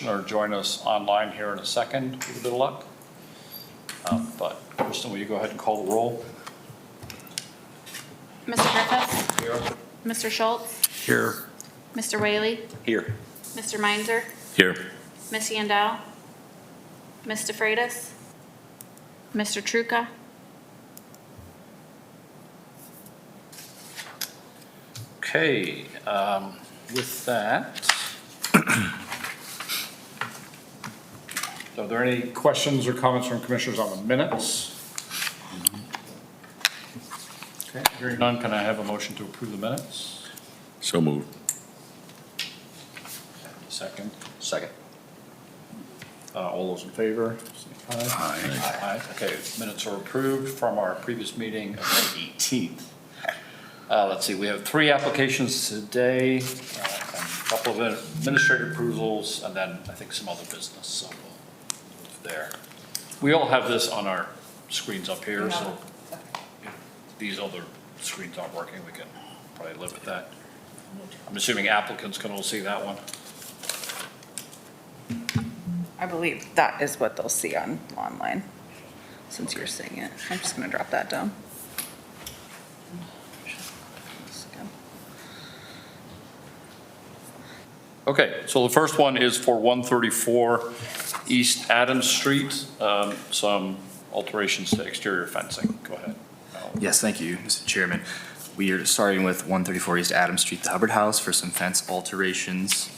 commissioner join us online here in a second with a bit of luck. But Kristen, will you go ahead and call the roll? Mr. Griffiths? Here. Mr. Schultz? Here. Mr. Whaley? Here. Mr. Meinzer? Here. Ms. Yandel? Ms. DeFreitas? Mr. Truca? Okay, with that, are there any questions or comments from commissioners on the minutes? Okay, hearing none, can I have a motion to approve the minutes? So moved. Second. Second. All those in favor? Say aye. Aye. Aye. Okay, minutes are approved from our previous meeting of May 18th. Let's see, we have 3 applications today, and a couple of administrative approvals, and then I think some other business, so we'll move there. We all have this on our screens up here, so if these other screens aren't working, we can probably live with that. I'm assuming applicants can all see that one. I believe that is what they'll see online, since you're seeing it. I'm just gonna drop that down. Okay, so the first one is for 134 East Adams Street, some alterations to exterior fencing. Go ahead. Yes, thank you, Mr. Chairman. We are starting with 134 East Adams Street, the Hubbard House, for some fence alterations.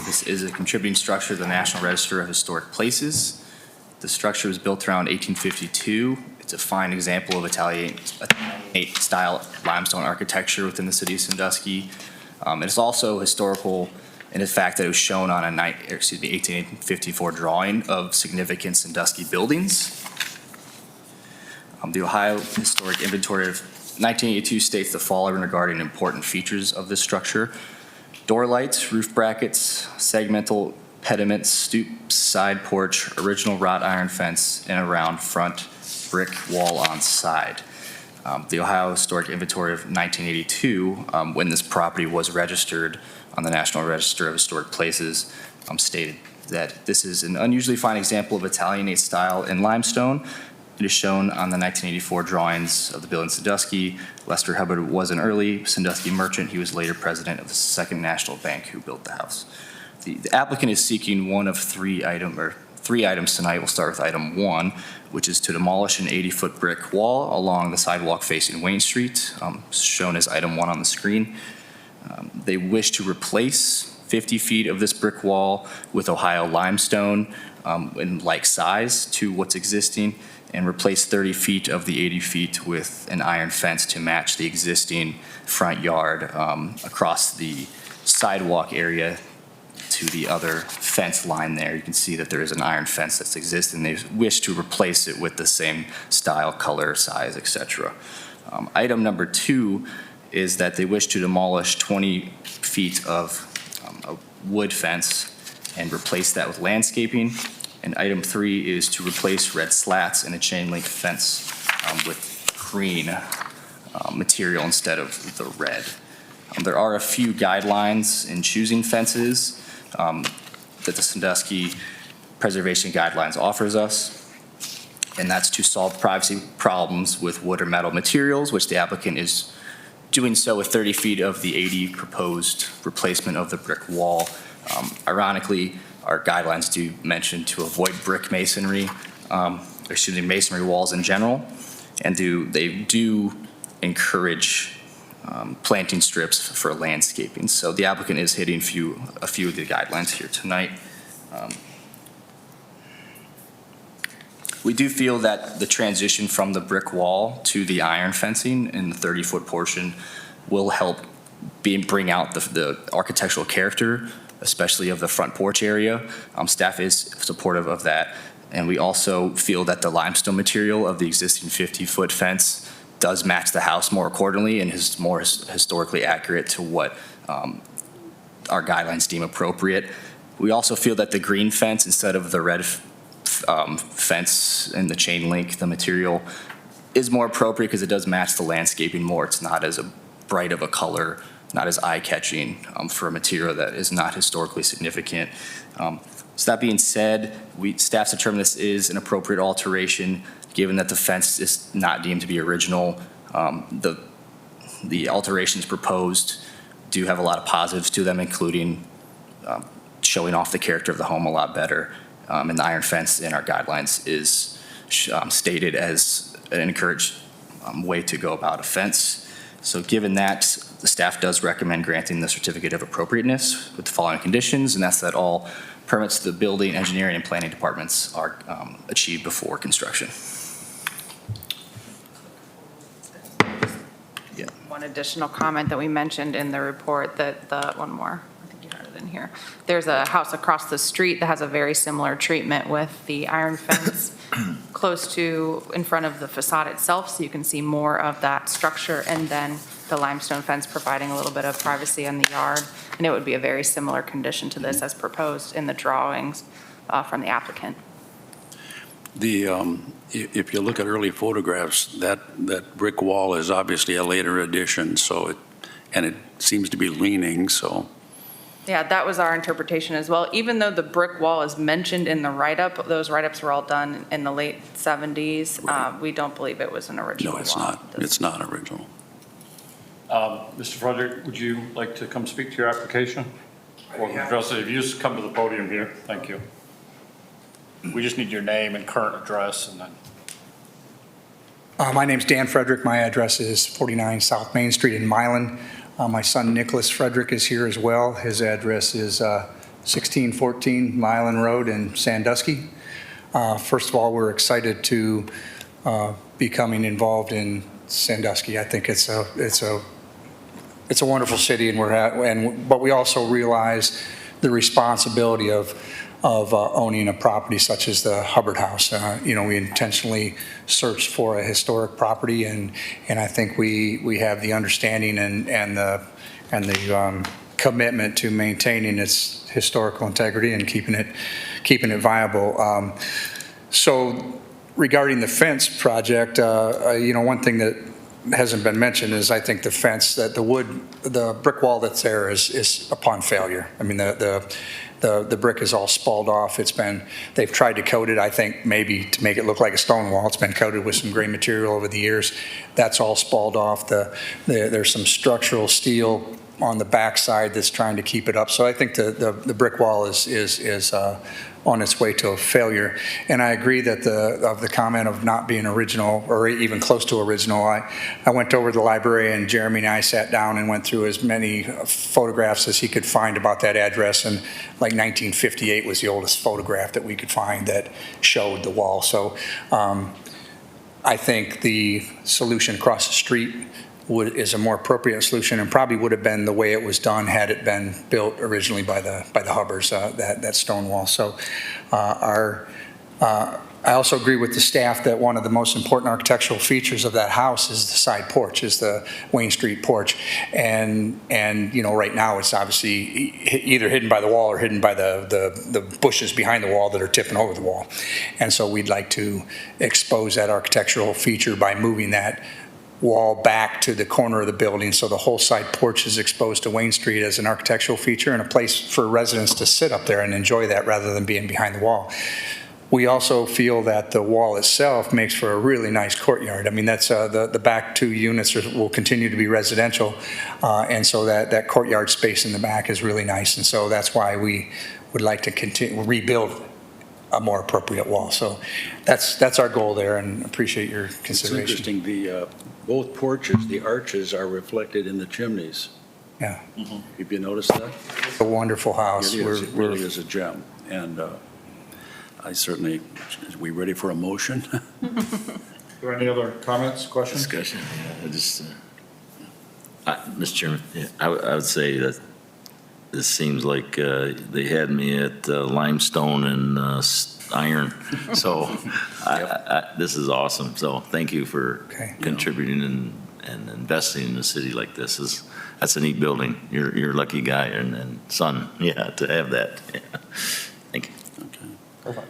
This is a contributing structure to the National Register of Historic Places. The structure was built around 1852. It's a fine example of Italianate-style limestone architecture within the city of Sandusky. It's also historical in the fact that it was shown on a 1854 drawing of significant Sandusky buildings. The Ohio Historic Inventory of 1982 states the following regarding important features of this structure: door lights, roof brackets, segmental pediments, stoops, side porch, original wrought iron fence, and a round front brick wall on side. The Ohio Historic Inventory of 1982, when this property was registered on the National Register of Historic Places, stated that this is an unusually fine example of Italianate style in limestone. It is shown on the 1984 drawings of the building Sandusky. Lester Hubbard was an early Sandusky merchant. He was later president of the Second National Bank who built the house. The applicant is seeking one of three items tonight. We'll start with item 1, which is to demolish an 80-foot brick wall along the sidewalk facing Wayne Street, shown as item 1 on the screen. They wish to replace 50 feet of this brick wall with Ohio limestone in like size to what's existing, and replace 30 feet of the 80 feet with an iron fence to match the existing front yard across the sidewalk area to the other fence line there. You can see that there is an iron fence that's existing. They wish to replace it with the same style, color, size, etc. Item number 2 is that they wish to demolish 20 feet of a wood fence and replace that with landscaping. And item 3 is to replace red slats in a chain link fence with green material instead of the red. There are a few guidelines in choosing fences that the Sandusky Preservation Guidelines offers us, and that's to solve privacy problems with wood or metal materials, which the applicant is doing so with 30 feet of the 80 proposed replacement of the brick wall. Ironically, our guidelines do mention to avoid brick masonry, masonry walls in general, and they do encourage planting strips for landscaping. So the applicant is hitting a few of the guidelines here tonight. We do feel that the transition from the brick wall to the iron fencing in the 30-foot portion will help bring out the architectural character, especially of the front porch area. Staff is supportive of that. And we also feel that the limestone material of the existing 50-foot fence does match the house more accordingly and is more historically accurate to what our guidelines deem appropriate. We also feel that the green fence instead of the red fence and the chain link, the material is more appropriate because it does match the landscaping more. It's not as bright of a color, not as eye-catching for a material that is not historically significant. So that being said, staff's determined this is an appropriate alteration, given that the fence is not deemed to be original. The alterations proposed do have a lot of positives to them, including showing off the character of the home a lot better. And the iron fence in our guidelines is stated as an encouraged way to go about a fence. So given that, the staff does recommend granting the certificate of appropriateness with the following conditions, and that's that all permits to the building, engineering, and planning departments are achieved before construction. Yeah. One additional comment that we mentioned in the report one more, I think you had it in here. There's a house across the street that has a very similar treatment with the iron fence close to, in front of the facade itself, so you can see more of that structure, and then the limestone fence providing a little bit of privacy in the yard. And it would be a very similar condition to this as proposed in the drawings from the applicant. If you look at early photographs, that brick wall is obviously a later addition, and it seems to be leaning, so. Yeah, that was our interpretation as well. Even though the brick wall is mentioned in the write-up, those write-ups were all done in the late 70s. Right. We don't believe it was an original No, wall. it's not. It's not original. Mr. Frederick, would you like to come speak to your application? Or address it, if you just come to the podium here, thank you. We just need your name and current address, and then. My name's Dan Frederick. My address is 49 South Main Street in Milan. My son Nicholas Frederick is here as well. His address is 1614 Milan Road in Sandusky. First of all, we're excited to be coming involved in Sandusky. I think it's a wonderful city, but we also realize the responsibility of owning a property such as the Hubbard House. We intentionally searched for a historic property, and I think we have the understanding and the commitment to maintaining its historical integrity and keeping it viable. So regarding the fence project, one thing that hasn't been mentioned is I think the fence, that the brick wall that's there is upon failure. I mean, the brick is all spalled off. They've tried to coat it, I think, maybe to make it look like a stone wall. It's been coated with some gray material over the years. That's all spalled off. There's some structural steel on the backside that's trying to keep it up. So I think the brick wall is on its way to a failure. And I agree that the comment of not being original or even close to original. I went over to the library, and Jeremy and I sat down and went through as many photographs as he could find about that address. And like 1958 was the oldest photograph that we could find that showed the wall. So I think the solution across the street is a more appropriate solution, and probably would have been the way it was done had it been built originally by the Hubbards, that stone wall. So I also agree with the staff that one of the most important architectural features of that house is the side porch, is the Wayne Street porch. And right now it's obviously either hidden by the wall or hidden by the bushes behind the wall that are tipping over the wall. And so we'd like to expose that architectural feature by moving that wall back to the corner of the building, so the whole side porch is exposed to Wayne Street as an architectural feature and a place for residents to sit up there and enjoy that rather than being behind the wall. We also feel that the wall itself makes for a really nice courtyard. I mean, that's the back two units will continue to be residential, and so that courtyard space in the back is really nice, and so that's why we would like to rebuild a more appropriate wall. So that's our goal there, and appreciate your consideration. It's interesting, both porches, the arches are reflected in the chimneys. Yeah. Have you noticed that? It's a wonderful house. It is. It really is a gem. And I certainly, are we ready for a motion? Are there any other comments, questions? Discussion, Mr. Chairman, I would say that this seems like they had me at limestone and iron, so this is awesome. So thank you for contributing and investing in a city like this. That's a neat building. You're a lucky guy and son, to have that. Yeah. Thank you. Okay. Perfect.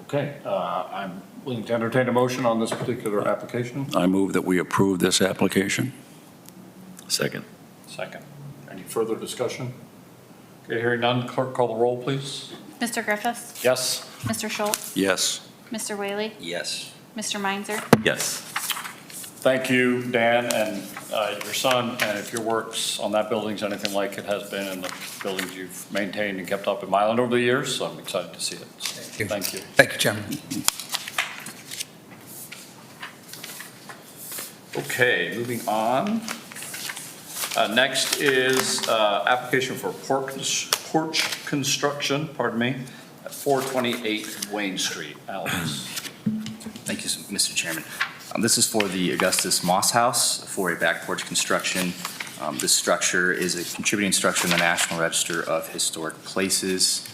Okay, I'm willing to entertain a motion on this particular application. I move that we approve this application. Second. Second. Any further discussion? Hearing none, clerk call the roll, please. Mr. Griffiths? Yes? Mr. Schultz? Yes. Mr. Whaley? Yes. Mr. Meinzer? Yes. Thank you, Dan, and your son, and if your works on that building is anything like it has been in the buildings you've maintained and kept up in Milan over the years, so I'm excited to see it. So, thank you. Thank you, Chairman. Okay, moving on. Next is application for porch construction, at 428 Wayne Street. Alex. Thank you, Mr. Chairman. This is for the Augustus Moss House for a back porch construction. This structure is a contributing structure in the National Register of Historic Places.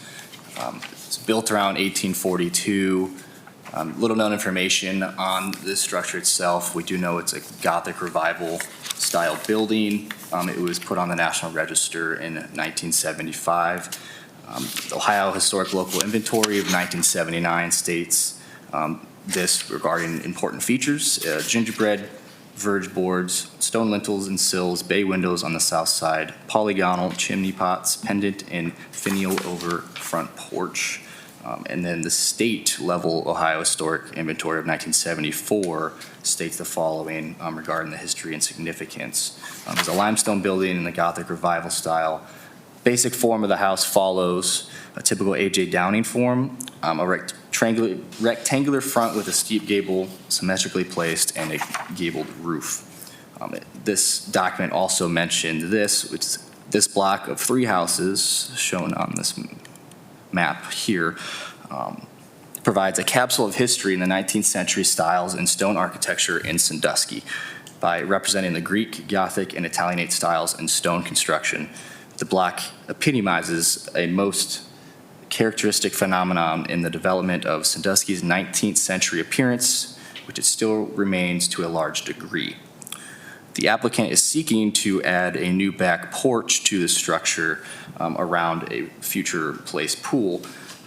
It's built around 1842. Little known information on this structure itself. We do know it's a Gothic Revival style building. It was put on the National Register in 1975. The Ohio Historic Local Inventory of 1979 states this regarding important features: gingerbread, verge boards, stone lintels and sills, bay windows on the south side, polygonal chimney pots, pendant and finial over front porch. And then the state level Ohio Historic Inventory of 1974 states the following regarding the history and significance. It's a limestone building in the Gothic Revival style. Basic form of the house follows a typical A.J. Downing form, a rectangular front with a steep gable symmetrically placed and a gabled roof. This document also mentioned this block of 3 houses shown on this map here provides a capsule of history in the 19th century styles and stone architecture in Sandusky by representing the Greek, Gothic, and Italianate styles in stone construction. The block epitomizes a most characteristic phenomenon in the development of Sandusky's 19th century appearance, which it still remains to a large degree. The applicant is seeking to add a new back porch to the structure around a future placed pool.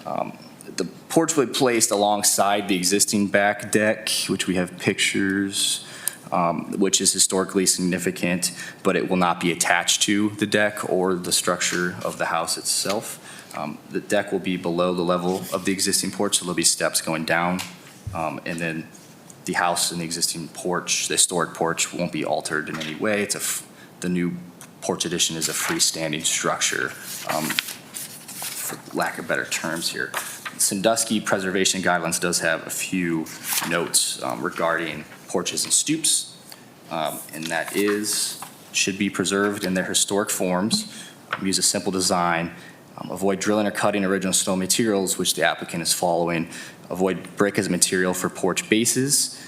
The porch will be placed alongside the existing back deck, which we have pictures, which is historically significant, but it will not be attached to the deck or the structure of the house itself. The deck will be below the level of the existing porch, so there'll be steps going down, and then the house and the existing porch, the historic porch, won't be altered in any way. The new porch addition is a freestanding structure, for lack of better terms here. Sandusky Preservation Guidelines does have a few notes regarding porches and stoops, and that should be preserved in their historic forms, use a simple design, avoid drilling or cutting original stone materials, which the applicant is following, avoid brick as material for porch bases,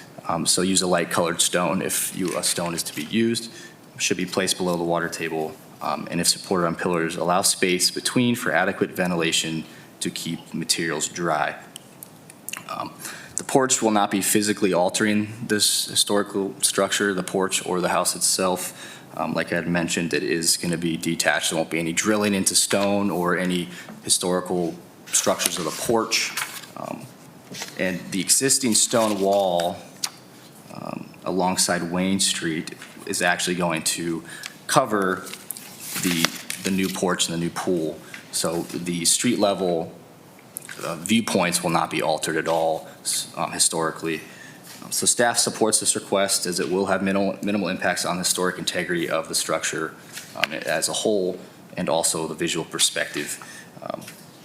so use a light colored stone if a stone is to be used, should be placed below the water table, and if supported on pillars, allow space between for adequate ventilation to keep materials dry. The porch will not be physically altering this historical structure, the porch or the house itself. Like I had mentioned, it is going to be detached. There won't be any drilling into stone or any historical structures of the porch. And the existing stone wall alongside Wayne Street is actually going to cover the new porch and the new pool. So the street level viewpoints will not be altered at all historically. So staff supports this request as it will have minimal impacts on the historic integrity of the structure as a whole and also the visual perspective.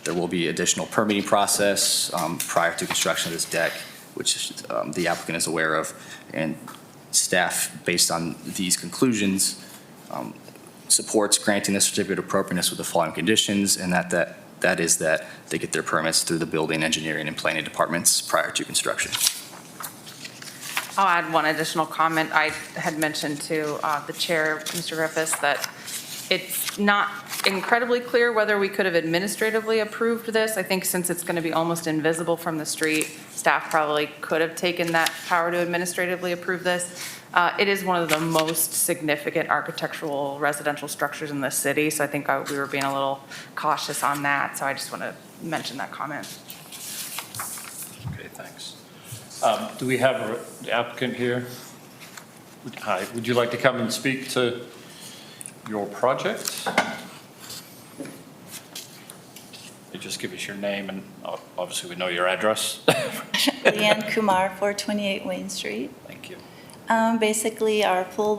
There will be additional permitting process prior to construction of this deck, which the applicant is aware of, and staff, based on these conclusions, supports granting the certificate of appropriateness with the following conditions, and that is that they get their permits through the building, engineering, and planning departments prior to construction. I'll add one additional comment. I had mentioned to the chair, Mr. Griffiths, that it's not incredibly clear whether we could have administratively approved this. I think since it's going to be almost invisible from the street, staff probably could have taken that power to administratively approve this. It is one of the most significant architectural residential structures in the city, so I think we were being a little cautious on that, so I just want to mention that comment. Okay, thanks. Do we have the applicant here? Hi, would you like to come and speak to your project? you just give us your name and obviously we know your address. Leanne Kumar, 428 Wayne Street. Thank you. Basically, our pool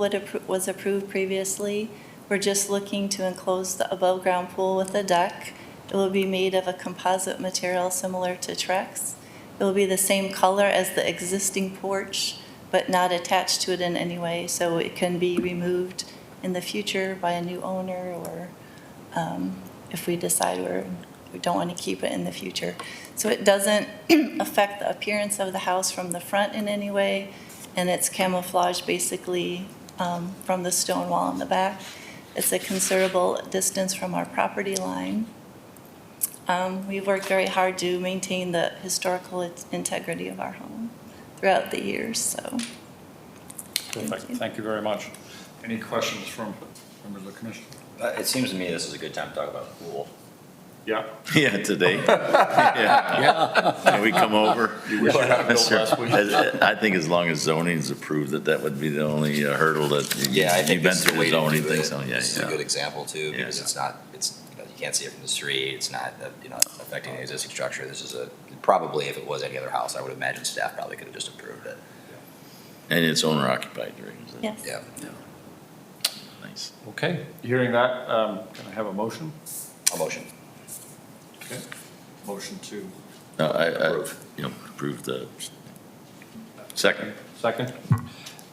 was approved previously. We're just looking to enclose the above-ground pool with a deck. It will be made of a composite material similar to Trex. It will be the same color as the existing porch, but not attached to it in any way, so it can be removed in the future by a new owner, or if we decide we don't want to keep it in the future. So it doesn't affect the appearance of the house from the front in any way, and it's camouflaged basically from the stone wall in the back. It's a considerable distance from our property line. We've worked very hard to maintain the historical integrity of our home throughout the years, so. Perfect. Thank you very much. Any questions from members of the commission? It seems to me this is a good time to talk about the pool. Yeah. Yeah, today. Yeah. Can we come over? You wish you had built last week. I think as long as zoning is approved, that would be the only hurdle that Yeah, I think you've been this is the through way the to zoning do thing, it. so yeah. This is a good example too, because Yes. it's not, you can't see it from the street, it's not, affecting the existing structure. This is probably if it was any other house, I would imagine staff probably could have just approved it. And it's owner occupied, right? Is it? Yes. Yeah. Nice. Okay, hearing that, can I have a motion? A motion. Okay. Motion to No, Approve. Approve the second. second.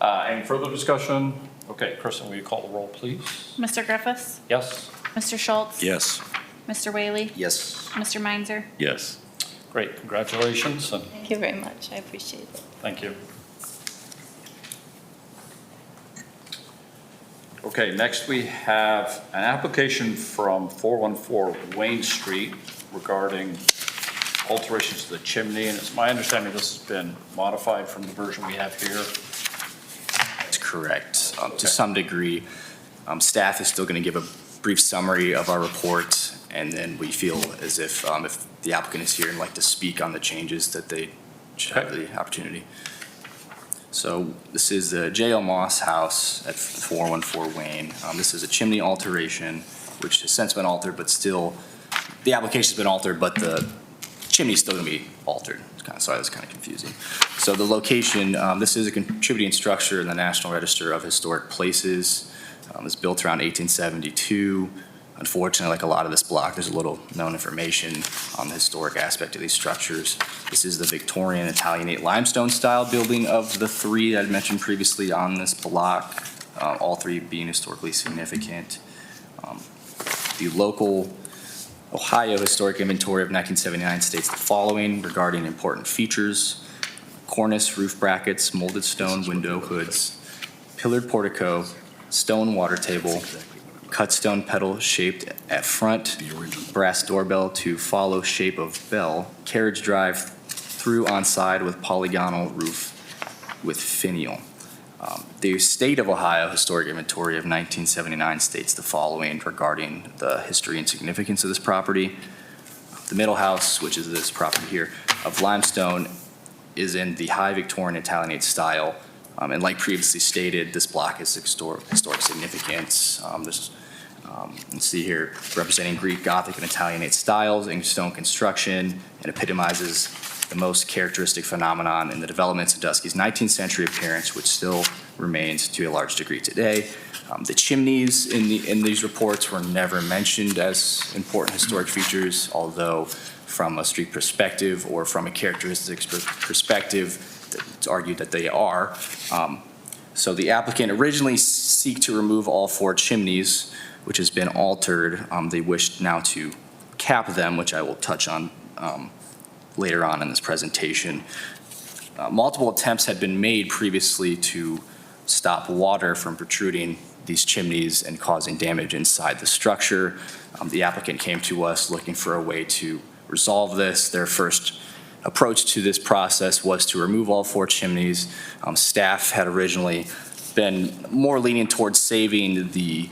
Any further discussion? Okay, Kristen, will you call the roll, please? Mr. Griffiths, Yes? Mr. Schultz. Yes. Mr. Whaley, Yes. Mr. Meinzer. Yes. Great, congratulations, and Thank you very much, I appreciate it. thank you. Okay, next we have an application from 414 Wayne Street regarding alterations to the chimney, and it's my understanding this has been modified from the version we have here. That's correct. Okay. To some degree, staff is still going to give a brief summary of our report, and then we feel as if the applicant is here and like to speak on the changes, that they should have the opportunity. So this is the J.L. Moss house at 414 Wayne. This is a chimney alteration, which has since been altered, but still, the application's been altered, but the chimney's still going to be altered. Sorry, that's kind of confusing. So the location, this is a contributing structure in the National Register of Historic Places. It was built around 1872. Unfortunately, like a lot of this block, there's a little known information on the historic aspect of these structures. This is the Victorian Italianate limestone style building of the three that I mentioned previously on this block, all three being historically significant. The local Ohio Historic Inventory of 1979 states the following regarding important features: cornice, roof brackets, molded stone window hoods, pillared portico, stone water table, cut stone pedal shaped at front, brass doorbell to follow shape of bell, carriage drive through on side with polygonal roof with finial. The State of Ohio Historic Inventory of 1979 states the following regarding the history and significance of this property. The middle house, which is this property here, of limestone, is in the high Victorian Italianate style. And like previously stated, this block is historic significance. You see here representing Greek, Gothic, and Italianate styles in stone construction, and epitomizes the most characteristic phenomenon in the development of Sandusky's 19th century appearance, which still remains to a large degree today. The chimneys in these reports were never mentioned as important historic features, although from a street perspective or from a characteristics perspective, it's argued that they are. So the applicant originally seeked to remove all four chimneys, which has been altered. They wished now to cap them, which I will touch on later on in this presentation. Multiple attempts had been made previously to stop water from protruding these chimneys and causing damage inside the structure. The applicant came to us looking for a way to resolve this. Their first approach to this process was to remove all four chimneys. Staff had originally been more leaning towards saving the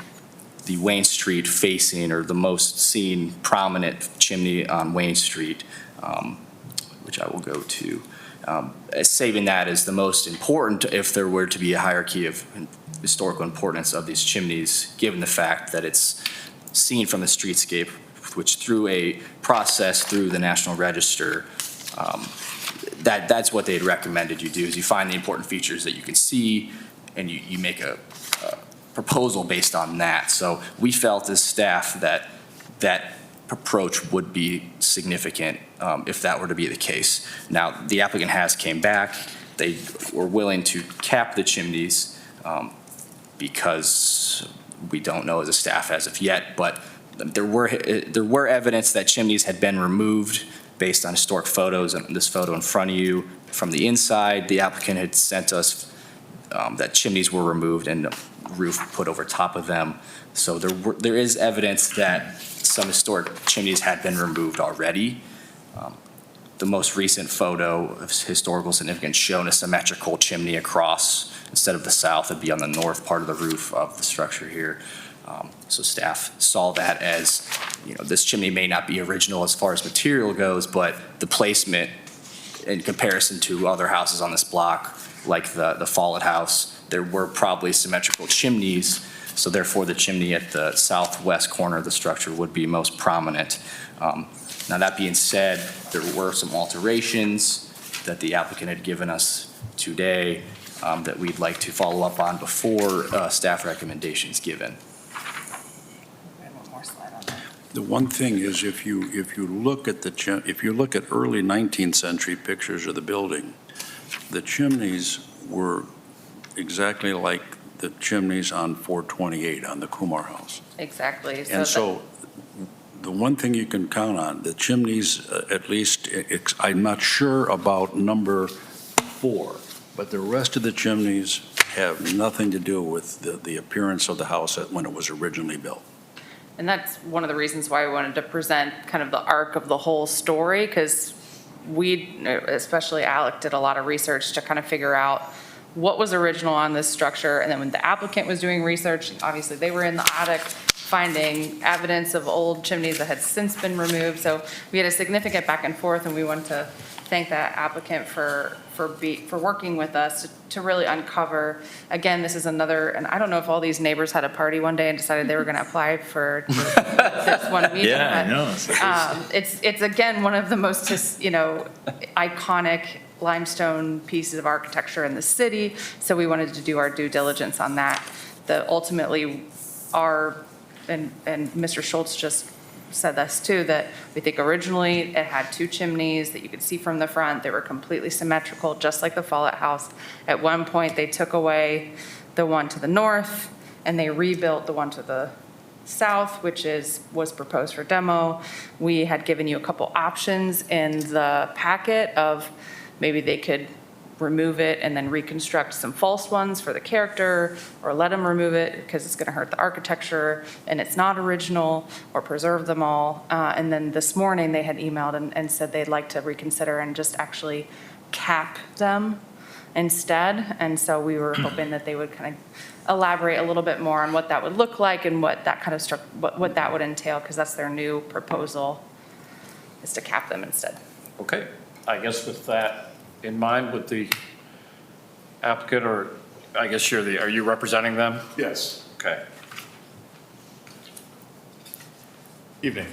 Wayne Street facing, or the most seen prominent chimney on Wayne Street, which I will go to. Saving that is the most important if there were to be a hierarchy of historical importance of these chimneys, given the fact that it's seen from the streetscape removed, which through a process through the National Register, that's what they'd recommended you do, is you find the important features that you can see, and you make a proposal based on that. So we felt as staff that that approach would be significant if that were to be the case. Now, the applicant has came back. They were willing to cap the chimneys because we don't know as a staff as of yet, but there were evidence that chimneys had been removed based on historic photos, and this photo in front of you from the inside, the applicant had sent us that chimneys were removed and a roof put over top of them. So there is evidence that some historic chimneys had been removed already. The most recent photo of historical significance shown a symmetrical chimney across. Instead of the south, it'd be on the north part of the roof of the structure here. So staff saw that as, this chimney may not be original as far as material goes, but the placement in comparison to other houses on this block, like the Follett house, there were probably symmetrical chimneys. So therefore, the chimney at the southwest corner of the structure would be most prominent. Now, that being said, there were some alterations that the applicant had given us today that we'd like to follow up on before staff recommendations given. The one thing is, if you look at early 19th century pictures of the building, the chimneys were exactly like the chimneys on 428 on the Kumar House. Exactly. And so the one thing you can count on, the chimneys, at least, I'm not sure about number 4, but the rest of the chimneys have nothing to do with the appearance of the house when it was originally built. And that's one of the reasons why we wanted to present kind of the arc of the whole story, because we, especially Alec, did a lot of research to kind of figure out what was original on this structure. And then when the applicant was doing research, obviously they were in the attic finding evidence of old chimneys that had since been removed. So we had a significant back and forth, and we want to thank that applicant for working with us to really uncover. Again, this is another, and I don't know if all these neighbors had a party one day and decided they were going to apply for this one meeting. Yeah, I know. It's again one of the most iconic limestone pieces of architecture in the city. So we wanted to do our due diligence on that. Ultimately, and Mr. Schultz just said this too, that we think originally it had 2 chimneys that you could see from the front. They were completely symmetrical, just like the Follett house. At one point, they took away the one to the north and they rebuilt the one to the south, which was proposed for demo. We had given you a couple options in the packet of maybe they could remove it and then reconstruct some false ones for the character, or let them remove it because it's going to hurt the architecture and it's not original, or preserve them all. And then this morning they had emailed and said they'd like to reconsider and just actually cap them instead. And so we were hoping that they would kind of elaborate a little bit more on what that would look like and what that kind of what that would entail, because that's their new proposal, is to cap them instead. Okay, I guess with that in mind, with the applicant, or I guess are you representing them? Yes. Okay. Evening.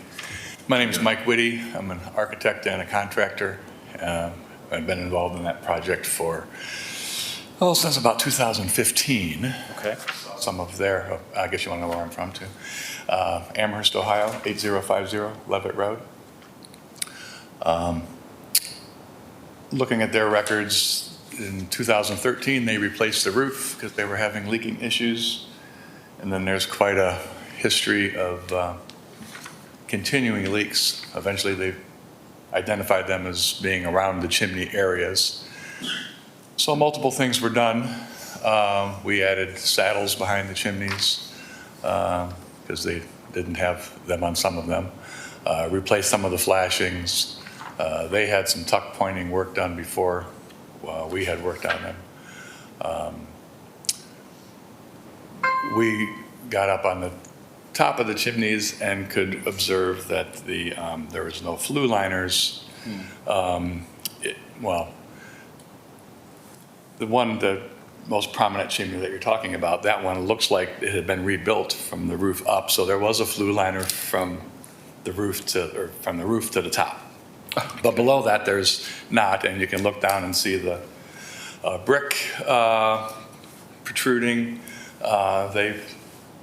My name is Mike Whitty. I'm an architect and a contractor. I've been involved in that project since about 2015. Okay. Some of there, I guess you want to know where I'm from too. Amherst, Ohio, 8050 Levitt Road. Looking at their records, in 2013, they replaced the roof because they were having leaking issues. And then there's quite a history of continuing leaks. Eventually, they identified them as being around the chimney areas. So multiple things were done. We added saddles behind the chimneys because they didn't have them on some of them. Replaced some of the flashings. They had some tuck pointing work done before we had worked on them. We got up on the top of the chimneys and could observe that there was no flue liners. The most prominent chimney that you're talking about, that one looks like it had been rebuilt from the roof up. So there was a flue liner from the roof or from the roof to the top. But below that, there's not, and you can look down and see the brick protruding. They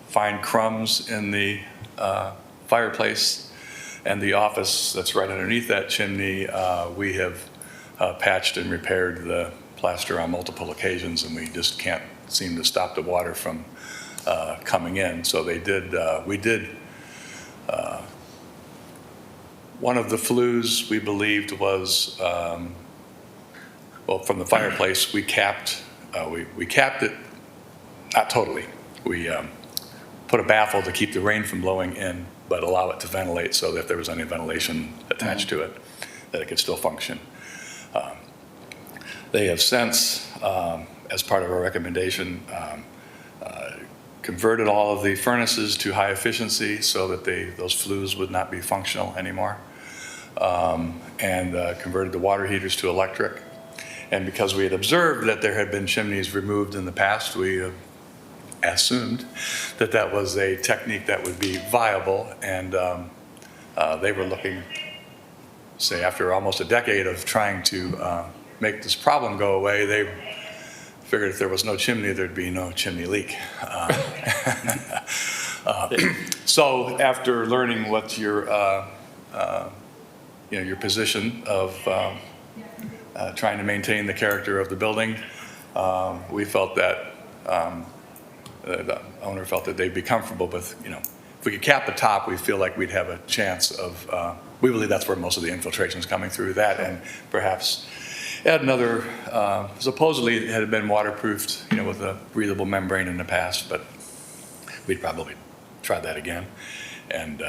find crumbs in the fireplace, and the office that's right underneath that chimney, we have patched and repaired the plaster on multiple occasions, and we just can't seem to stop the water from coming in. So we did, one of the flues we believed was, well, from the fireplace, we capped it, not totally. We put a baffle to keep the rain from blowing in, but allow it to ventilate so that if there was any ventilation attached to it, that it could still function. They have since, as part of our recommendation, converted all of the furnaces to high efficiency so that those flues would not be functional anymore, and converted the water heaters to electric. And because we had observed that there had been chimneys removed in the past, we assumed that that was a technique that would be viable, and they were looking, say, after almost a decade of trying to make this problem go away, they figured if there was no chimney, there'd be no chimney leak. So after learning what your position of trying to maintain the character of the building, we felt that the owner felt that they'd be comfortable with, if we could cap the top, we feel like we'd have a chance of, we believe that's where most of the infiltration is coming through that, and perhaps add another, supposedly it had been waterproofed, with a breathable membrane in the past, but we'd probably try that again. And,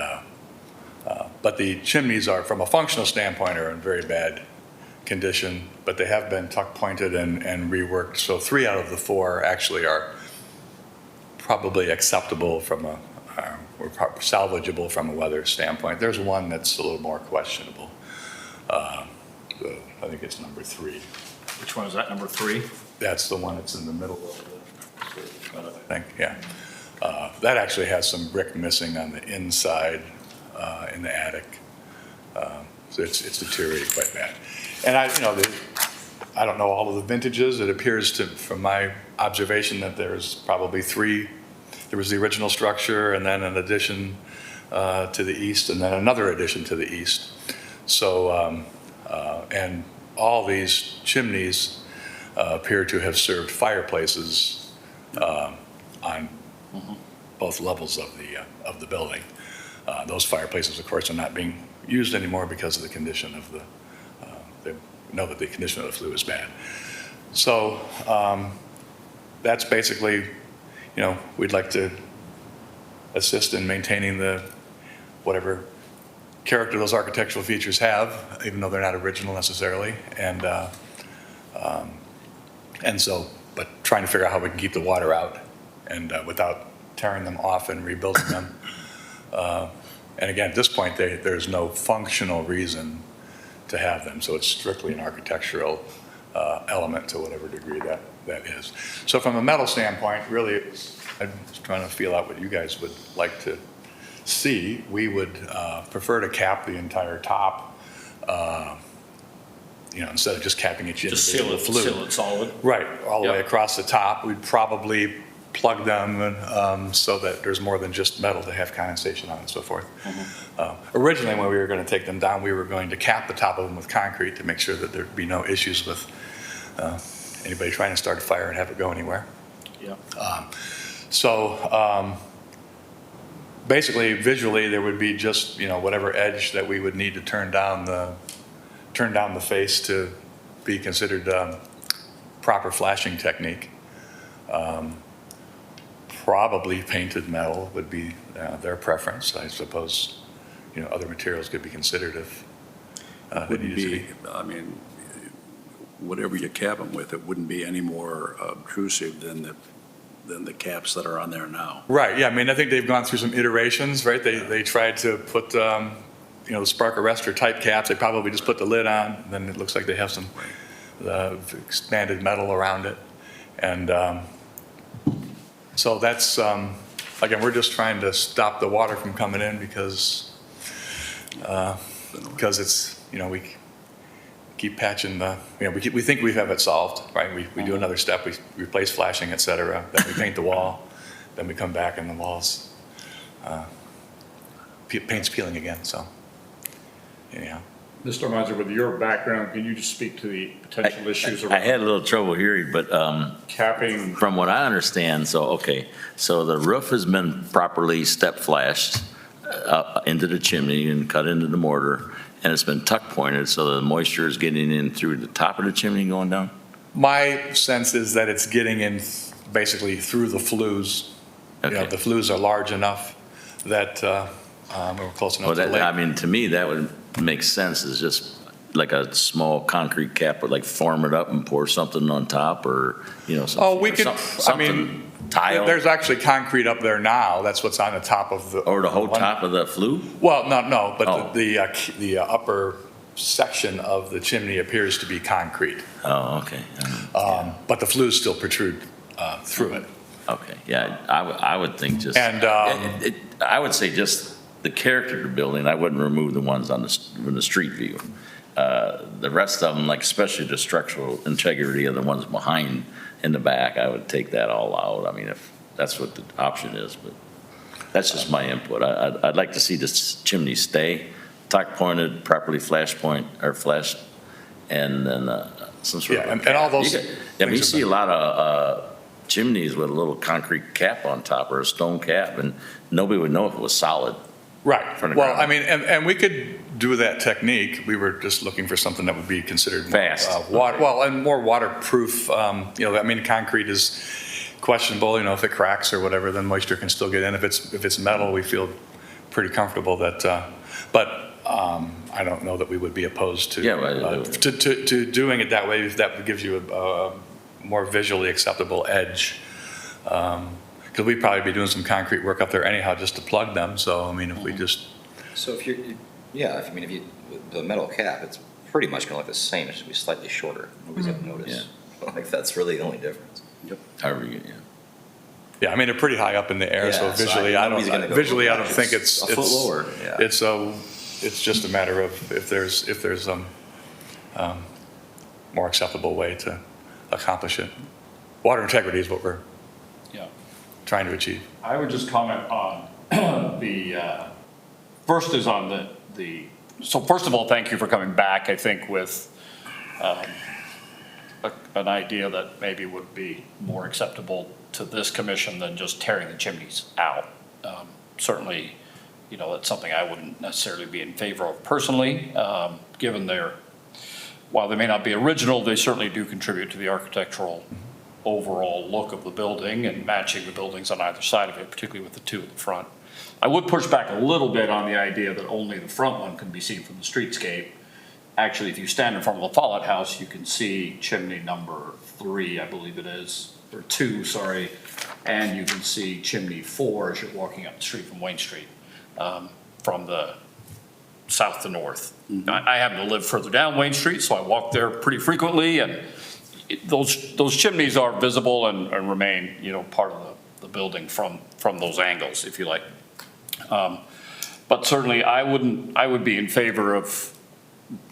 but the chimneys are, from a functional standpoint, are in very bad condition, but they have been tuck pointed and reworked. So 3 out of the 4 actually are probably acceptable from or salvageable from a weather standpoint. There's one that's a little more questionable. I think it's number 3. Which one is that, number 3? That's the one that's in the middle of the, I think, yeah. That actually has some brick missing on the inside in the attic. So it's deteriorated quite bad. And I don't know all of the vintages. It appears from my observation that there's probably 3. There was the original structure, and then an addition to the east, and then another addition to the east. So, and all these chimneys appear to have served fireplaces on both levels of the building. Those fireplaces, of course, are not being used anymore because of the condition of the. They know that the condition of the flue is bad. So that's basically, we'd like to assist in maintaining whatever character those architectural features have, even though they're not original necessarily, and so, but trying to figure out how we can keep the water out, and without tearing them off and rebuilding them. And again, at this point, there's no functional reason to have them, so it's strictly an architectural element to whatever degree that is. So from a metal standpoint, really, I'm just trying to feel out what you guys would like to see. We would prefer to cap the entire top, instead of just capping each individual flue. Seal it solid. Right, all the way Yep. across the top. We'd probably plug them so that there's more than just metal to have condensation on and so forth. Originally, when we were going to take them down, we were going to cap the top of them with concrete to make sure that there'd be no issues with anybody trying to start a fire and have it go anywhere. Yeah. So basically, visually, there would be just, whatever edge that we would need to turn down the face to be considered proper flashing technique. Probably painted metal would be their preference. I suppose, other materials could be considered if they Wouldn't needed to be, be. I mean, whatever you cap them with, it wouldn't be any more obtrusive than the caps that are on there now. Right, yeah, I think they've gone through some iterations, right? They tried to put, the spark arrestor type caps. They probably just put the lid on, and then it looks like they have some expanded metal around it. And so that's, again, we're just trying to stop the water from coming in because Because it's, we keep patching we think we have it solved, right? We do another step, we replace flashing, et cetera, then we paint the wall, then we come back and the walls, paint's peeling again, so, anyhow. Mr. Meiser, with your background, can you just speak to the potential issues I had a little trouble hearing, but capping? from what I understand, so the roof has been properly step flashed into the chimney and cut into the mortar, and it's been tuck pointed, so the moisture is getting in through the top of the chimney going down? My sense is that it's getting in basically through the flues. Okay. The flues are large enough that we're close enough Well, to the lake. I mean, to me, that would make sense, is just like a small concrete cap, or like form it up and pour something on top, or, something. Oh, we or could, something tile. there's actually concrete up there now. That's what's on the top of the. Or the whole top of the flue? Well, no, but Oh. the upper section of the chimney appears to be concrete. Oh, okay. But the flues still protrude through it. Okay, yeah, I would think just. And, I would say just the character of the building, I wouldn't remove the ones from the street view. The rest of them, like especially the structural integrity of the ones behind in the back, I would take that all out. I mean, if that's what the option is, but that's just my input. I'd like to see this chimney stay tuck pointed, properly flashed, and then some sort of. Yeah, and all those You things see have a lot of chimneys with a little concrete cap on top or a stone cap, and nobody would know if it was solid. Right. From the Well, ground. I mean, and we could do that technique. We were just looking for something that would be considered Fast. and more waterproof. I mean, concrete is questionable. If it cracks or whatever, then moisture can still get in. If it's metal, we feel pretty comfortable that. But I don't know that we would be opposed to to doing it that way, if that gives you a more visually acceptable edge. Because we'd probably be doing some concrete work up there anyhow, just to plug them. So, I mean, if we just. So if the metal cap, it's pretty much going to look the same. It's going to be slightly shorter. Nobody's going to notice. Like, that's really the only difference. However you, Yeah, I mean, they're pretty high up in the air, so Yeah, so visually, nobody's gonna go visually, I don't it's think it's. a foot lower, yeah. It's just a matter of if there's more acceptable way to accomplish it. Water integrity is what we're Yeah. trying to achieve. I would just comment on first is on so first of all, thank you for coming back, I think, with an idea that maybe would be more acceptable to this commission than just tearing the chimneys out. Certainly, that's something I wouldn't necessarily be in favor of personally, given while they may not be original, they certainly do contribute to the architectural overall look of the building and matching the buildings on either side of it, particularly with the two at the front. I would push back a little bit on the idea that only the front one can be seen from the streetscape. Actually, if you stand in front of the Follett House, you can see chimney number 3, I believe it is, or 2, sorry, and you can see chimney 4 as you're walking up the street from Wayne Street, from the south to north. I happen to live further down Wayne Street, so I walk there pretty frequently, and those chimneys are visible and remain, part of the building from those angles, if you like. But certainly, I would be in favor of,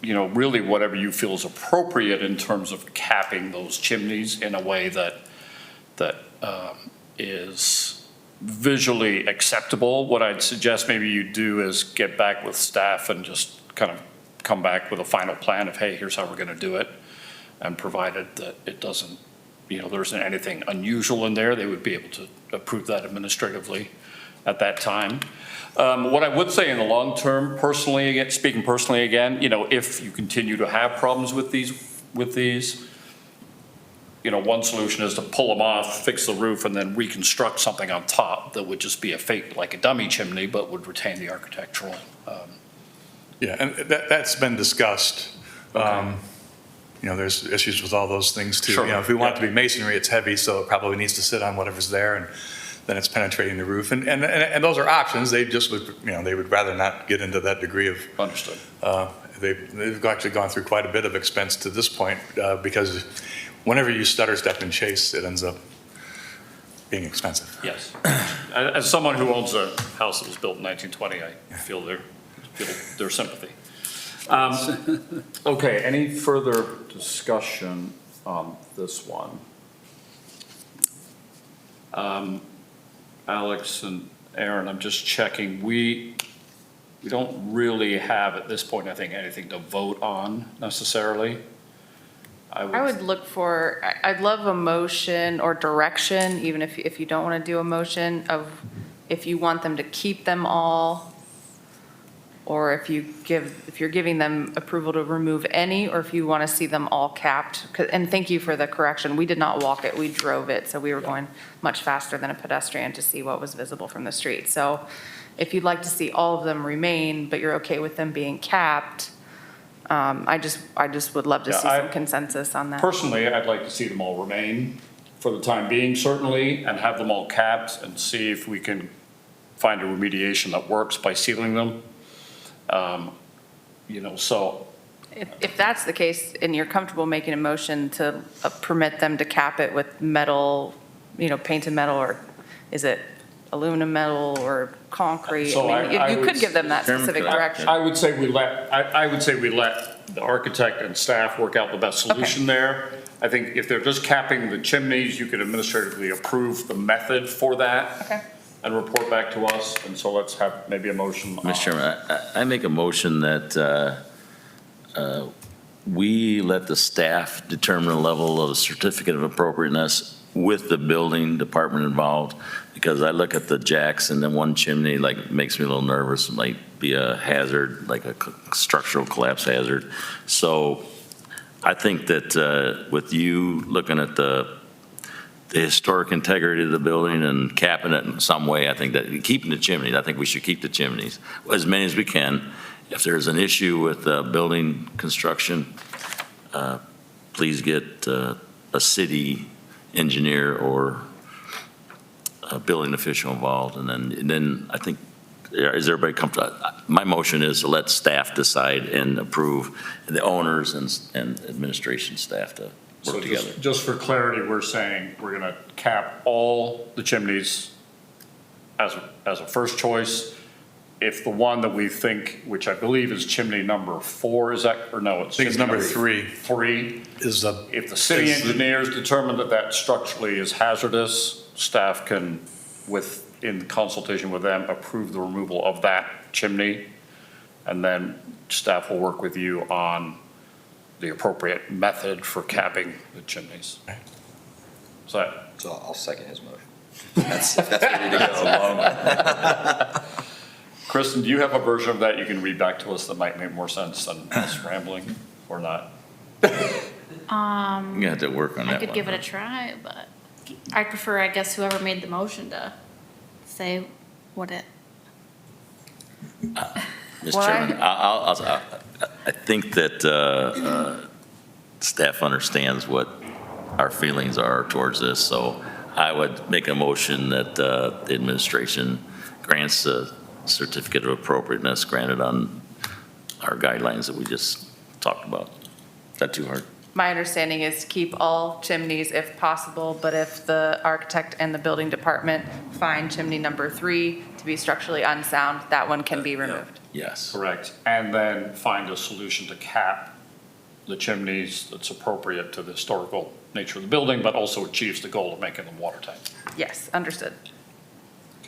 really whatever you feel is appropriate in terms of capping those chimneys in a way that is visually acceptable. What I'd suggest maybe you do is get back with staff and just kind of come back with a final plan of, hey, here's how we're going to do it. And provided that it doesn't, there isn't anything unusual in there, they would be able to approve that administratively at that time. What I would say in the long term, speaking personally again, if you continue to have problems with these, one solution is to pull them off, fix the roof, and then reconstruct something on top that would just be a fake, like a dummy chimney, but would retain the architectural. Yeah, and that's been discussed. Okay. There's issues with all those things too. Sure. If we want it to be masonry, it's heavy, so it probably needs to sit on whatever's there, and then it's penetrating the roof. And those are options. They just would, they would rather not get into that degree of. Understood. They've actually gone through quite a bit of expense to this point because whenever you stutter, step, and chase, it ends up being expensive. Yes. As someone who owns a house that was built in 1920, I feel they're feel their sympathy. Okay, any further discussion on this one? Alex and Aaron, I'm just checking, we don't really have, at this point, I think, anything to vote on necessarily. I would look for, I'd love a motion or direction, even if you don't want to do a motion, of if you want them to keep them all, or if you're giving them approval to remove any, or if you want to see them all capped. And thank you for the correction. We did not walk it, we drove it, so we were going much faster than a pedestrian to see what was visible from the street. So if you'd like to see all of them remain, but you're okay with them being capped, I just would love to see some consensus on that. Personally, I'd like to see them all remain for the time being, certainly, and have them all capped and see if we can find a remediation that works by sealing them. So. If that's the case, and you're comfortable making a motion to permit them to cap it with metal, painted metal, or is it aluminum metal or concrete? So You could give them that specific direction. I would say we let the architect and staff work out the best solution there. I think if they're just capping the chimneys, you could administratively approve the method for that. Okay. And report back to us, and so let's have maybe a motion. Mr. Chairman, I make a motion that we let the staff determine the level of certificate of appropriateness with the building department involved, because I look at the jacks and then one chimney, like, makes me a little nervous. It might be a hazard, like a structural collapse hazard. So I think that with you looking at the historic integrity of the building and capping it in some way, I think that keeping the chimneys, I think we should keep the chimneys, as many as we can. If there's an issue with building construction, please get a city engineer or a building official involved. And then I think, is everybody comfortable? My motion is to let staff decide and approve, and the owners and administration staff to work together. Just for clarity, we're saying we're gonna cap all the chimneys as a first choice. If the one that we think, which I believe is chimney number 4, is that, or no, it's I think it's chimney number 3. 3. Is If the city engineers determine that that structurally is hazardous, staff can, in consultation with them, approve the removal of that chimney. And then staff will work with you on the appropriate method for capping the chimneys. So I'll second his motion. That's ready to go. Kristen, do you have a version of that you can read back to us that might make more sense than us rambling, or not? You're gonna have to work on that I one. could give it a try, but I prefer, I guess, whoever made the motion to say what it. Mr. Chairman, I think that staff understands what our feelings are towards this, so I would make a motion that the administration grants a certificate of appropriateness granted on our guidelines that we just talked about. Is that too hard? My understanding is to keep all chimneys if possible, but if the architect and the building department find chimney number 3 to be structurally unsound, that one can be removed. Yes. Correct. And then find a solution to cap the chimneys that's appropriate to the historical nature of the building, but also achieves the goal of making them watertight. Yes, understood.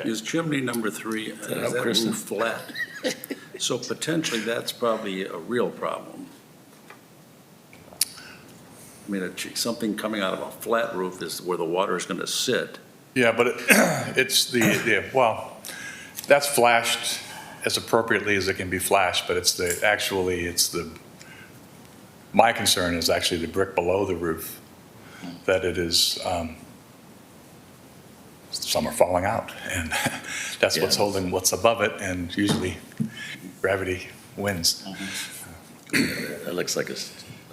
Is chimney number 3, is that Kristen? roof flat? So potentially that's probably a real problem. I mean, something coming out of a flat roof is where the water is going to sit. Yeah, but it's well, that's flashed as appropriately as it can be flashed, but my concern is actually the brick below the roof, that it is, some are falling out, and that's what's holding what's above it, and usually gravity wins. That looks like a.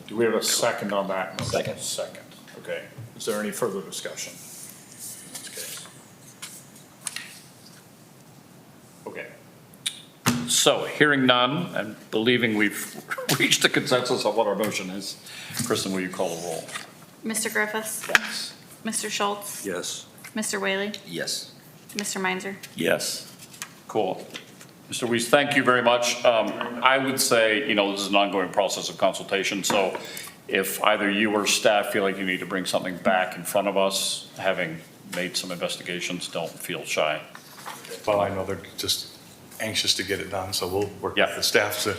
Do we have a second on that? Second. Second, okay. Is there any further discussion? in this case? Okay. So, hearing none, and believing we've reached a consensus on what our motion is, Kristen, will you call the roll? Mr. Griffiths? Yes. Mr. Schultz? Yes. Mr. Whaley? Yes. Mr. Meinzer? Yes. Cool. Mr. Weiss, thank you very much. I would say, this is an ongoing process of consultation, so if either you or staff feel like you need to bring something back in front of us, having made some investigations, don't feel shy. Well, I know they're just anxious to get it done, so we'll work Yeah. with the staff to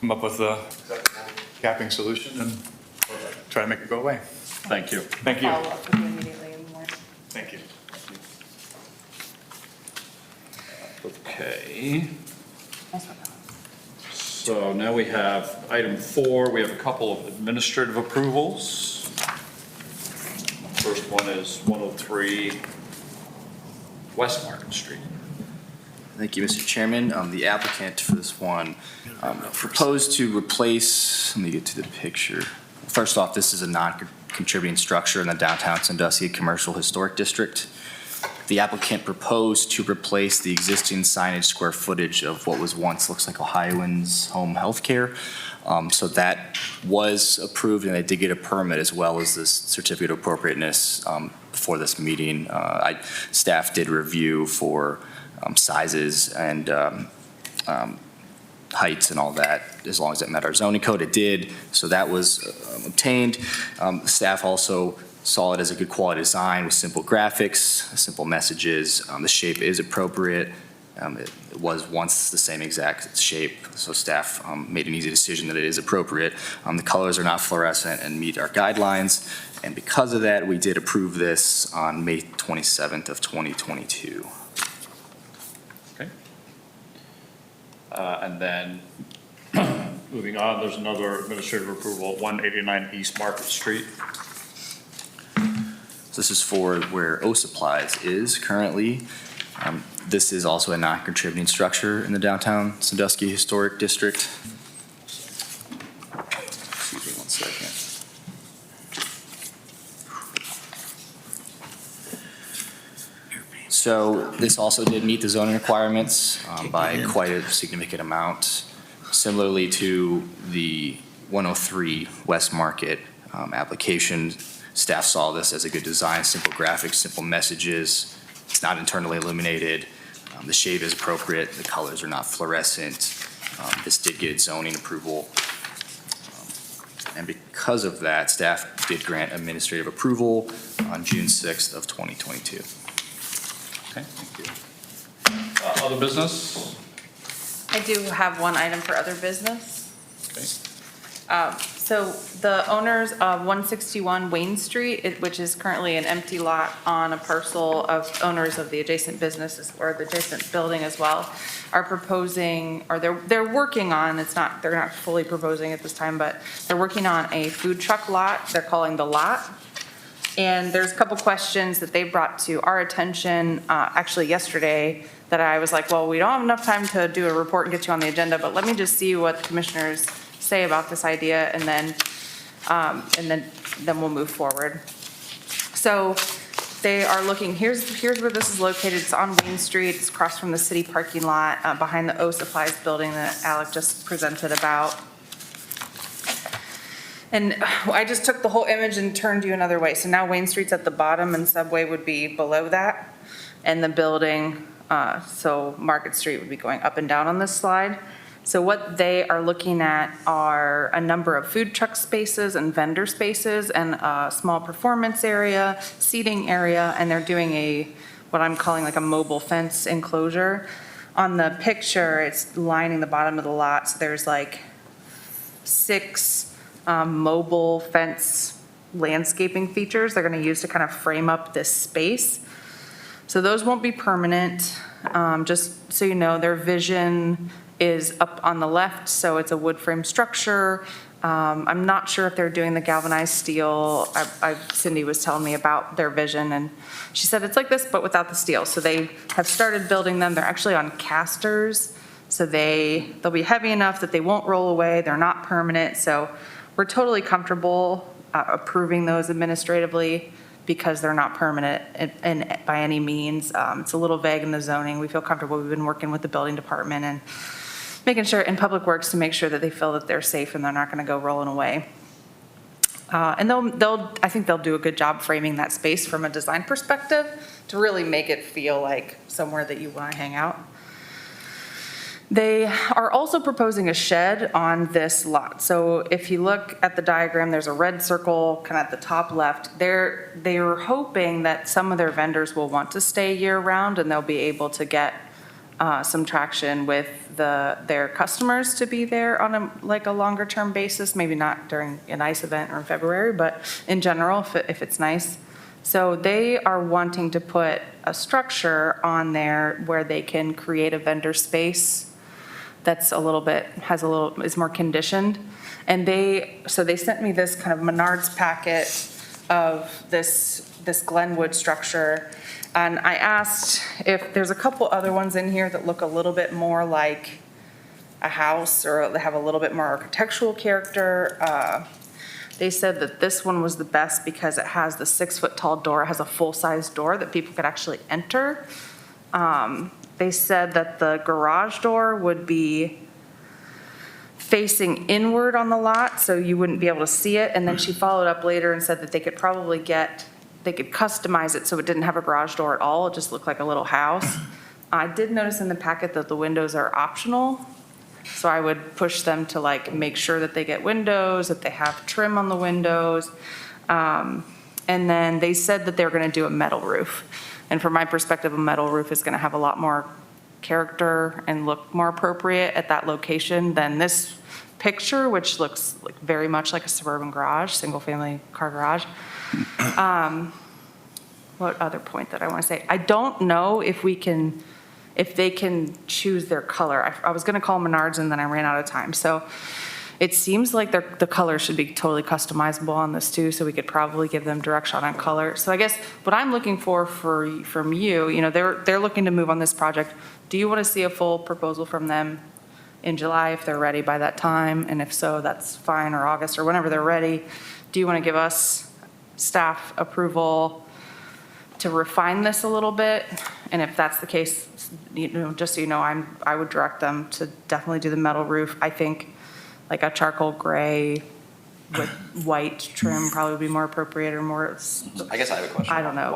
come up with a acceptable capping solution and try to make it go away. Thank you. Thank you. Follow up with you immediately in the morning. Thank you. Okay. So now we have item 4, we have a couple of administrative approvals. First one is 103 West Market Street. Thank you, Mr. Chairman. The applicant for this one proposed to replace, let me get to the picture. First off, this is a non-contributing structure in the downtown Sandusky Commercial Historic District. The applicant proposed to replace the existing signage square footage of what was once, looks like Ohioans Home Healthcare. So that was approved, and they did get a permit as well as this certificate of appropriateness before this meeting. Staff did review for sizes and heights and all that, as long as it met our zoning code. It did, so that was obtained. Staff also saw it as a good quality design with simple graphics, simple messages. The shape is appropriate. It was once the same exact shape, so staff made an easy decision that it is appropriate. The colors are not fluorescent and meet our guidelines, and because of that, we did approve this on May 27th of 2022. Okay. And then, moving on, there's another administrative approval, 189 East Market Street. This is for where O Supplies is currently. This is also a non-contributing structure in the downtown Sandusky Historic District. Excuse me one second. So this also did meet the zoning requirements by quite a significant amount. Similarly to the 103 West Market application, staff saw this as a good design, simple graphics, simple messages. It's not internally illuminated. The shade is appropriate. The colors are not fluorescent. This did get zoning approval. And because of that, staff did grant administrative approval on June 6th of 2022. Okay, thank you. Other business? I do have one item for other business. Okay. So the owners of 161 Wayne Street, which is currently an empty lot on a parcel of owners of the adjacent businesses or the adjacent building as well, are proposing, or they're working on, they're not fully proposing at this time, but they're working on a food truck lot. They're calling the lot. And there's a couple questions that they brought to our attention, actually yesterday, that I was like, well, we don't have enough time to do a report and get you on the agenda, but let me just see what the commissioners say about this idea, and then we'll move forward. So they are looking, here's where this is located. It's on Wayne Street. It's across from the city parking lot, behind the O Supplies building that Alec just presented about. And I just took the whole image and turned you another way. So now Wayne Street's at the bottom and Subway would be below that. And the building, so Market Street would be going up and down on this slide. So what they are looking at are a number of food truck spaces and vendor spaces and a small performance area, seating area, and they're doing what I'm calling like a mobile fence enclosure. On the picture, it's lining the bottom of the lot. So there's like 6 mobile fence landscaping features they're going to use to kind of frame up this space. So those won't be permanent. Just so you know, their vision is up on the left, so it's a wood frame structure. I'm not sure if they're doing the galvanized steel. Cindy was telling me about their vision, and she said it's like this, but without the steel. So they have started building them. They're actually on casters, so they'll be heavy enough that they won't roll away. They're not permanent, so we're totally comfortable approving those administratively because they're not permanent and by any means. It's a little vague in the zoning. We feel comfortable. We've been working with the building department and making sure in Public Works to make sure that they feel that they're safe and they're not going to go rolling away. And I think they'll do a good job framing that space from a design perspective to really make it feel like somewhere that you want to hang out. They are also proposing a shed on this lot. So if you look at the diagram, there's a red circle kind of at the top left. They're hoping that some of their vendors will want to stay year-round, and they'll be able to get some traction with their customers to be there on a longer-term basis, maybe not during an ice event or in February, but in general, if it's nice. So they are wanting to put a structure on there where they can create a vendor space that's is more conditioned. And so they sent me this kind of Menards packet of this Glenwood structure. And I asked if there's a couple other ones in here that look a little bit more like a house, or they have a little bit more architectural character. They said that this one was the best because it has the 6-foot tall door. It has a full-size door that people could actually enter. They said that the garage door would be facing inward on the lot, so you wouldn't be able to see it. And then she followed up later and said that they could customize it so it didn't have a garage door at all. It just looked like a little house. I did notice in the packet that the windows are optional. So I would push them to make sure that they get windows, that they have trim on the windows. And then they said that they're gonna do a metal roof. And from my perspective, a metal roof is gonna have a lot more character and look more appropriate at that location than this picture, which looks very much like a suburban garage, single-family car garage. What other point that I want to say? I don't know if they can choose their color. I was going to call Menards and then I ran out of time. So it seems like the color should be totally customizable on this too, so we could probably give them direction on color. So I guess what I'm looking from you, they're looking to move on this project. Do you want to see a full proposal from them in July if they're ready by that time? And if so, that's fine, or August, or whenever they're ready. Do you want to give us staff approval to refine this a little bit? And if that's the case, just so you know, I would direct them to definitely do the metal roof. I think like a charcoal gray with white trim probably would be more appropriate, or more. I guess I have a question. I don't know,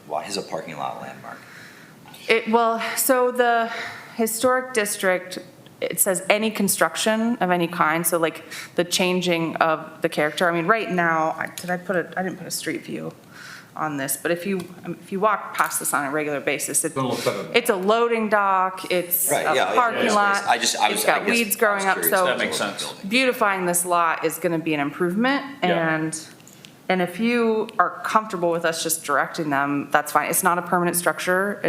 Why is a parking lot a landmark? So the historic district, it says any construction of any kind, so like the changing of the character. I mean, right now, I didn't put a street view on this, but if you walk past this on a regular basis, it's a loading dock, it's a parking lot. It's got weeds growing up, so That makes sense. beautifying this lot is gonna be an improvement, and if you are comfortable with us just directing them, that's fine. It's not a permanent structure,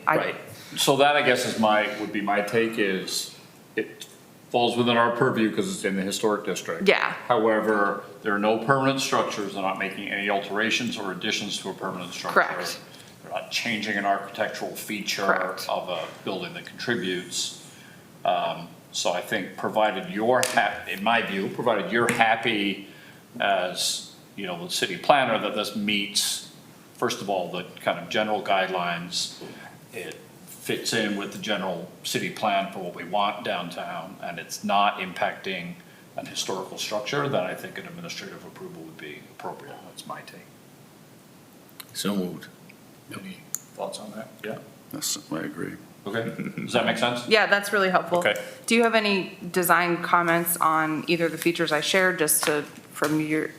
Right. So that, I guess, would be my take, is it falls within our purview because it's in the historic district. Yeah. However, there are no permanent structures. They're not making any alterations or additions to a permanent structure. Correct. They're not changing an architectural feature Correct. of a building that contributes. So I think in my view, provided you're happy as, the city planner, that this meets, first of all, the kind of general guidelines. It fits in with the general city plan for what we want downtown, and it's not impacting an historical structure, then I think an administrative approval would be appropriate. That's my take. So moved. Any thoughts on that? Yeah? I agree. Okay. Does that make sense? Yeah, that's really helpful. Okay. Do you have any design comments on either the features I shared, from your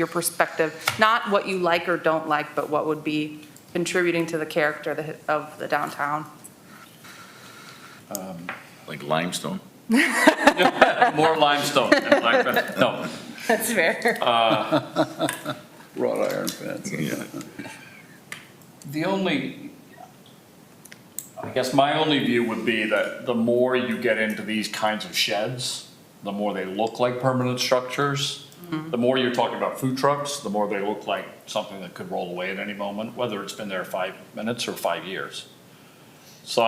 perspective? Not what you like or don't like, but what would be contributing to the character of the downtown? Like limestone. More limestone. No. That's fair. Wrought iron fence. I guess my only view would be that the more you get into these kinds of sheds, the more they look like permanent structures. The more you're talking about food trucks, the more they look like something that could roll away at any moment, whether it's been there 5 minutes or 5 years. So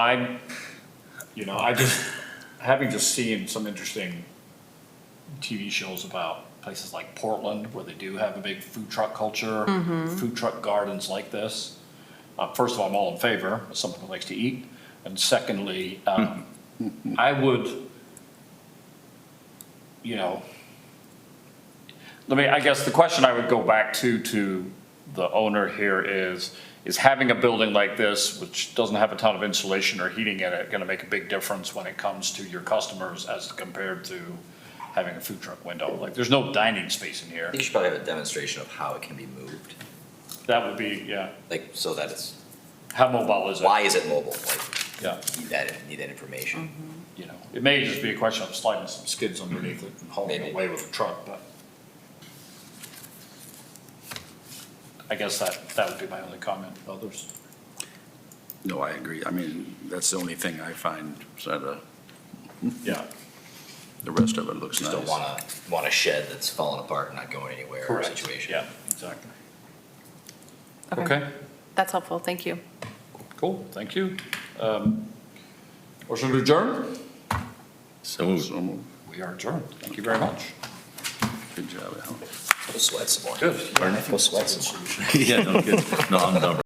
having just seen some interesting TV shows about places like Portland, where they do have a big food truck culture, food truck gardens like this. First of all, I'm all in favor as someone who likes to eat. And secondly, I would, I guess the question I would go back to the owner here is having a building like this, which doesn't have a ton of insulation or heating in it, gonna make a big difference when it comes to your customers as compared to having a food truck window? Like, there's no dining space in I here. think you should probably have a demonstration of how it can be moved, That would be, yeah. like, so that it's, How mobile is it? why is it mobile? Like, Yeah, need that information. you know, it may just be a question of sliding some skids underneath it and hauling it Maybe. away with a truck, but I guess that would be my only comment. Others? No, I agree. I mean, that's the only thing I find, Yeah. the rest of it looks Just nice. don't want a shed that's falling apart and not going anywhere or situation. Yeah, exactly. Okay, That's helpful, thank you. cool, thank you. Motion to adjourn? So moved. So moved. We are adjourned. Thank you very much. Good job, Al. Go sweat some more. Good. Go sweat some more. Yeah, no, good. No, I'm done.